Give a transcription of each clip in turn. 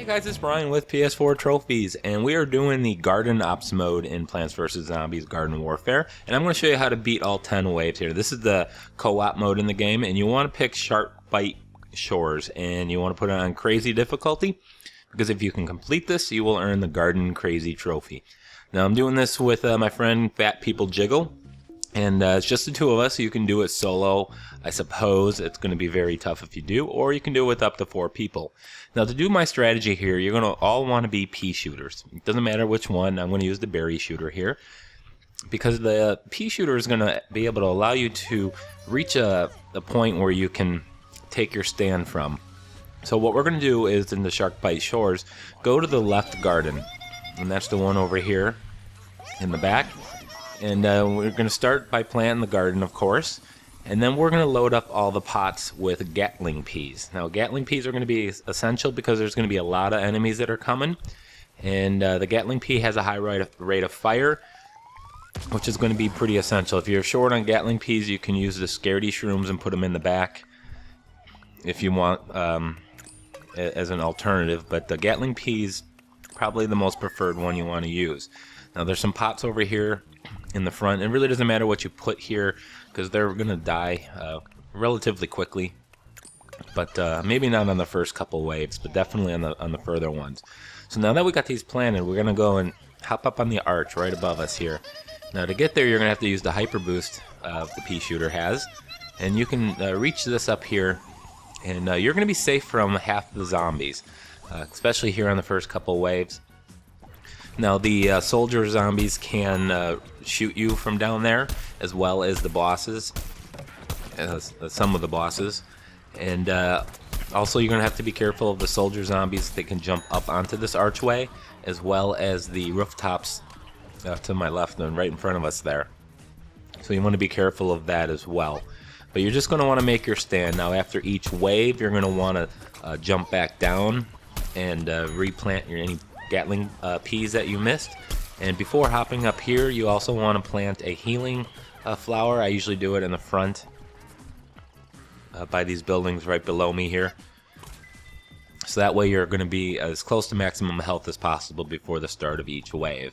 Guys, it's Brian with PS4 Trophies, and we are doing the Garden Ops mode in Plants vs. Zombies Garden Warfare, and I'm going to show you how to beat all 10 waves here. This is the co-op mode in the game, and you want to pick Shark Bite Shores, and you want to put it on Crazy difficulty, because if you can complete this, you will earn the Garden Crazy Trophy. Now, I'm doing this with my friend Fat People Jiggle, and it's just the two of us, so you can do it solo. I suppose it's going to be very tough if you do, or you can do it with up to 4 people. Now, to do my strategy here, you're going to all want to be Peashooters. It doesn't matter which one. I'm going to use the Berry Shooter here, because the Peashooter is going to be able to allow you to reach a point where you can take your stand from. So what we're going to do is, in the Shark Bite Shores, go to the left garden, and that's the one over here in the back. And we're going to start by planting the garden, of course, and then we're going to load up all the pots with Gatling peas. Now, Gatling peas are going to be essential because there's going to be a lot of enemies that are coming, and the Gatling pea has a high rate of fire, which is going to be pretty essential. If you're short on Gatling peas, you can use the Scaredy Shrooms and put them in the back if you want as an alternative, but the Gatling peas probably the most preferred one you want to use. Now, there's some pots over here in the front. It really doesn't matter what you put here because they're gonna die relatively quickly, but maybe not on the first couple waves, but definitely on the further ones. So now that we got these planted, we're gonna go and hop up on the arch right above us here. Now, to get there, you're gonna have to use the hyper boost the Peashooter has, and you can reach this up here, and you're gonna be safe from half the zombies, especially here on the first couple waves. Now, the soldier zombies can shoot you from down there, as well as the bosses, some of the bosses. And also, you're going to have to be careful of the soldier zombies. They can jump up onto this archway, as well as the rooftops to my left and right in front of us there. So you want to be careful of that as well. But you're just going to want to make your stand. Now, after each wave, you're going to want to jump back down and replant any Gatling peas that you missed. And before hopping up here, you also want to plant a healing flower. I usually do it in the front by these buildings right below me here. So that way you're going to be as close to maximum health as possible before the start of each wave.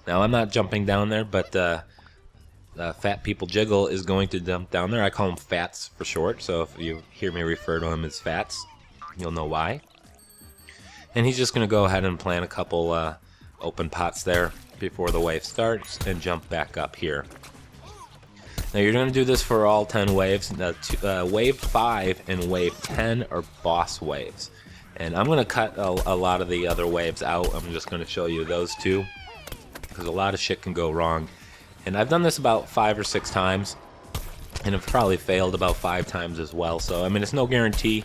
Now, I'm not jumping down there, but Fat People Jiggle is going to jump down there. I call him Fats for short, so if you hear me refer to him as Fats, you'll know why. And he's just going to go ahead and plant a couple open pots there before the wave starts and jump back up here. Now, you're going to do this for all 10 waves. Now, wave 5 and wave 10 are boss waves. And I'm going to cut a lot of the other waves out. I'm just going to show you those two, because a lot of shit can go wrong. And I've done this about 5 or 6 times, and I've probably failed about 5 times as well. So, I mean, it's no guarantee,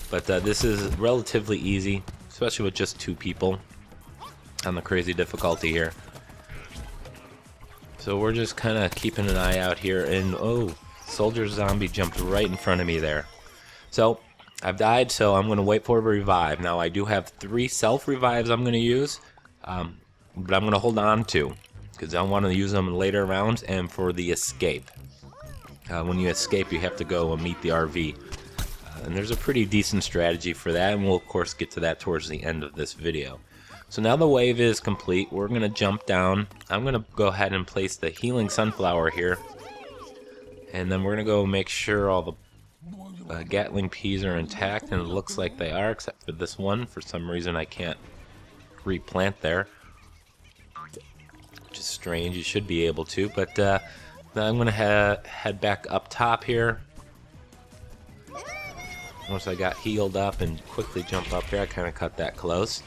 but this is relatively easy, especially with just 2 people on the crazy difficulty here. So we're just kind of keeping an eye out here, and oh, soldier zombie jumped right in front of me there. So I've died, so I'm going to wait for a revive. Now, I do have 3 self-revives I'm going to use, but I'm going to hold on to, because I want to use them in later rounds and for the escape. When you escape, you have to go and meet the RV. And there's a pretty decent strategy for that, and we'll of course get to that towards the end of this video. So now the wave is complete. We're going to jump down. I'm going to go ahead and place the healing sunflower here, and then we're going to go make sure all the Gatling peas are intact, and it looks like they are, except for this one. For some reason I can't replant there, which is strange. You should be able to, but now I'm going to head back up top here. Once I got healed up and quickly jump up here, I kind of cut that close.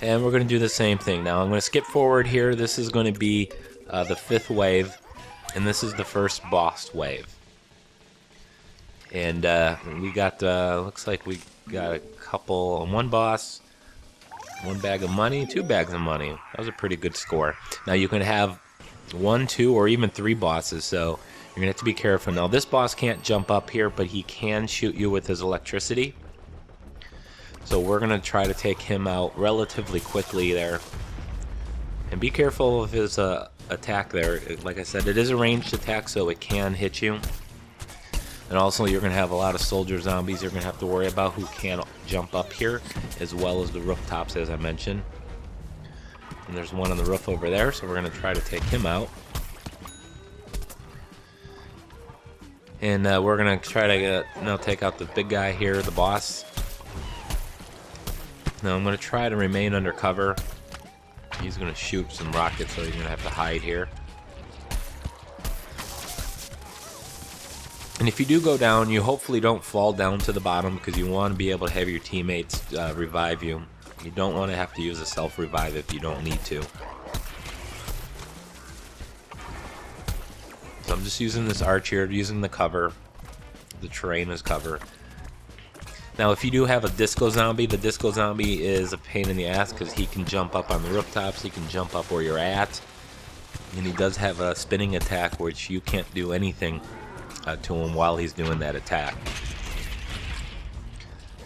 And we're going to do the same thing. Now, I'm going to skip forward here. This is going to be the 5th wave, and this is the first boss wave. And we got, looks like we got a couple, 1 boss, 1 bag of money, 2 bags of money. That was a pretty good score. Now, you can have 1, 2, or even 3 bosses, so you're going to have to be careful. Now, this boss can't jump up here, but he can shoot you with his electricity. So we're going to try to take him out relatively quickly there. And be careful of his attack there. Like I said, it is a ranged attack, so it can hit you. And also you're going to have a lot of soldier zombies you're going to have to worry about who can't jump up here, as well as the rooftops, as I mentioned. And there's one on the roof over there, so we're going to try to take him out. And we're going to try to now take out the big guy here, the boss. Now I'm going to try to remain under cover. He's going to shoot some rockets, so he's going to have to hide here. And if you do go down, you hopefully don't fall down to the bottom, because you want to be able to have your teammates revive you. You don't want to have to use a self-revive if you don't need to. So I'm just using this arch here, using the cover, the terrain as cover. Now if you do have a disco zombie, the disco zombie is a pain in the ass because he can jump up on the rooftops, he can jump up where you're at, and he does have a spinning attack which you can't do anything to him while he's doing that attack.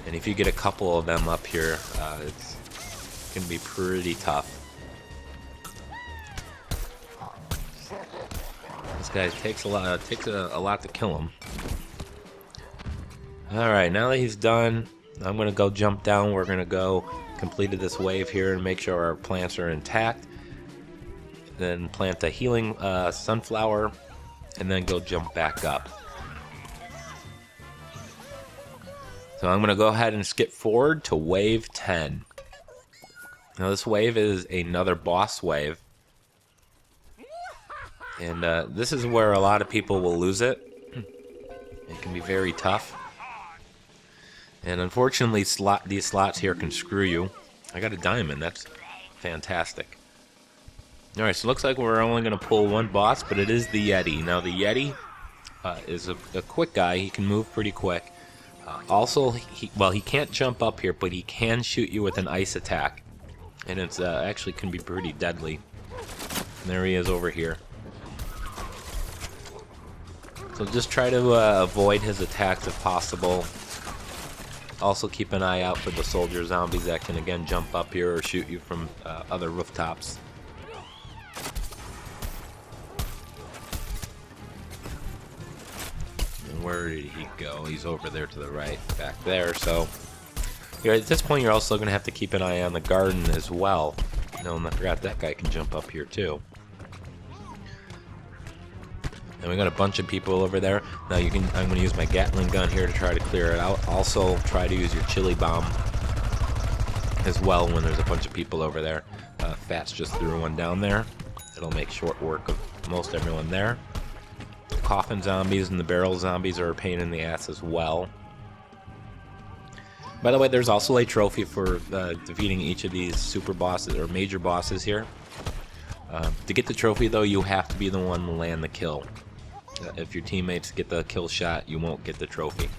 And if you get a couple of them up here, it's going to be pretty tough. This guy takes a lot to kill him. Alright, now that he's done, I'm going to go jump down. We're going to go complete this wave here and make sure our plants are intact. Then plant a healing sunflower, and then go jump back up. So I'm going to go ahead and skip forward to wave 10. Now this wave is another boss wave. And this is where a lot of people will lose it. It can be very tough. And unfortunately, these slots here can screw you. I got a diamond. That's fantastic. Alright, so it looks like we're only going to pull one boss, but it is the Yeti. Now, the Yeti is a quick guy. He can move pretty quick. Also, he can't jump up here, but he can shoot you with an ice attack. And it's actually can be pretty deadly. And there he is over here. So just try to avoid his attacks if possible. Also keep an eye out for the soldier zombies that can again jump up here or shoot you from other rooftops. And where did he go? He's over there to the right, back there. So at this point you're also going to have to keep an eye on the garden as well. No, and I forgot that guy can jump up here too. And we got a bunch of people over there. Now I'm going to use my Gatling gun here to try to clear it out. Also try to use your chili bomb as well when there's a bunch of people over there. Fats just threw one down there. It'll make short work of most everyone there. The coffin zombies and the barrel zombies are a pain in the ass as well. By the way, there's also a trophy for defeating each of these super bosses or major bosses here. To get the trophy though, you have to be the one to land the kill. If your teammates get the kill shot, you won't get the trophy.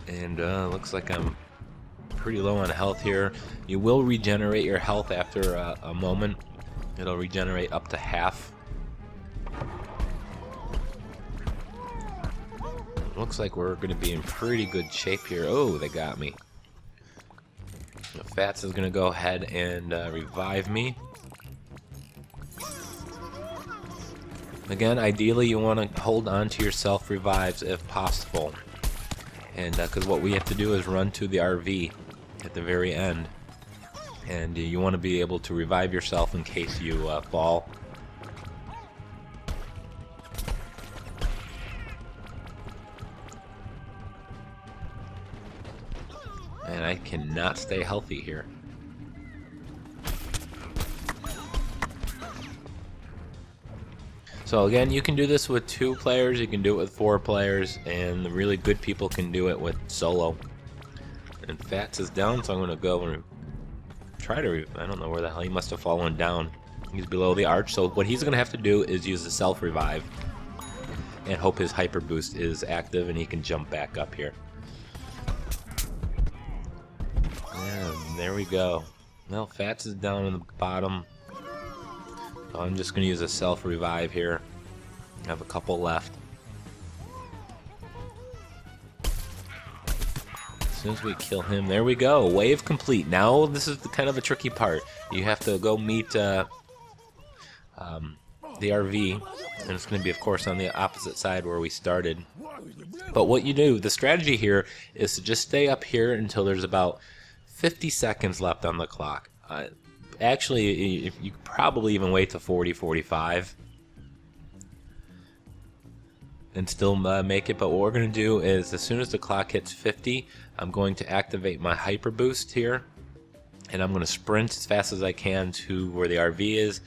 And looks like I'm pretty low on health here. You will regenerate your health after a moment. It'll regenerate up to half. Looks like we're going to be in pretty good shape here. Oh, they got me. Fats is going to go ahead and revive me. Again, ideally you want to hold on to your self-revives if possible. And because what we have to do is run to the RV at the very end. And you want to be able to revive yourself in case you fall. And I cannot stay healthy here. So again, you can do this with 2 players, you can do it with 4 players, and the really good people can do it with solo. And Fats is down, so I'm going to go and try to... I don't know where the hell he must have fallen down. He's below the arch, so what he's going to have to do is use the self-revive and hope his hyper boost is active and he can jump back up here. And there we go. Well, Fats is down in the bottom. So I'm just going to use a self-revive here. I have a couple left. As soon as we kill him, there we go. Wave complete. Now this is kind of a tricky part. You have to go meet the RV, and it's going to be, of course, on the opposite side where we started. But what you do, the strategy here is to just stay up here until there's about 50 seconds left on the clock. Actually, you could probably even wait to 40, 45 and still make it. But what we're going to do is, as soon as the clock hits 50, I'm going to activate my hyper boost here, and I'm going to sprint as fast as I can to where the RV is.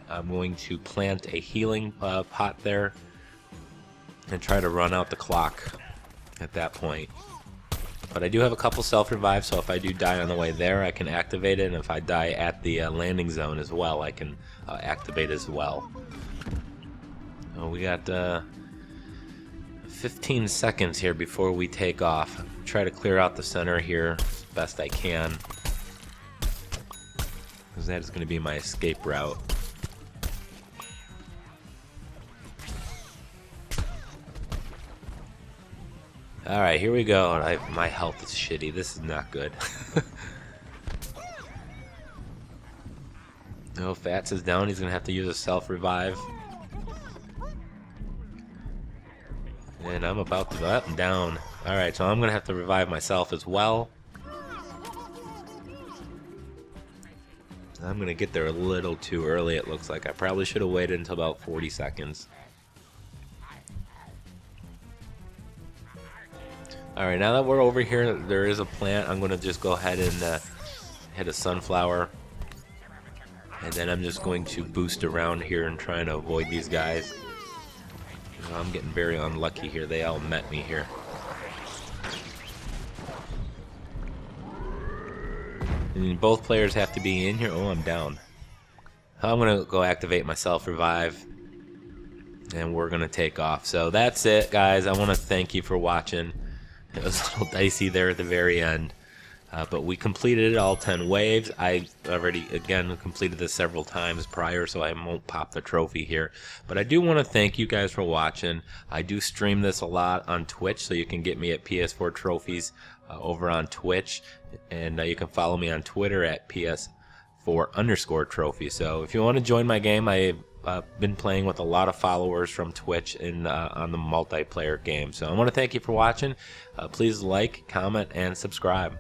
I'm going to plant a healing pot there and try to run out the clock at that point. But I do have a couple self-revives, so if I do die on the way there, I can activate it, and if I die at the landing zone as well, I can activate as well. So we got 15 seconds here before we take off. Try to clear out the center here as best I can, because that is going to be my escape route. Alright, here we go. My health is shitty. This is not good. Oh, Fats is down. He's going to have to use a self-revive. And I'm about to go up and down. Alright, so I'm going to have to revive myself as well. I'm going to get there a little too early, it looks like. I probably should have waited until about 40 seconds. Alright, now that we're over here, there is a plant. I'm going to just go ahead and hit a sunflower. And then I'm just going to boost around here and try and avoid these guys. You know, I'm getting very unlucky here. They all met me here. And both players have to be in here. Oh, I'm down. I'm going to go activate my self-revive. And we're going to take off. So that's it, guys. I want to thank you for watching. It was a little dicey there at the very end, but we completed it all 10 waves. I already, again, completed this several times prior, so I won't pop the trophy here. But I do want to thank you guys for watching. I do stream this a lot on Twitch, so you can get me at PS4 Trophies over on Twitch, and you can follow me on Twitter at PS4_trophy. So if you want to join my game, I've been playing with a lot of followers from Twitch and on the multiplayer game. So I want to thank you for watching. Please like, comment, and subscribe.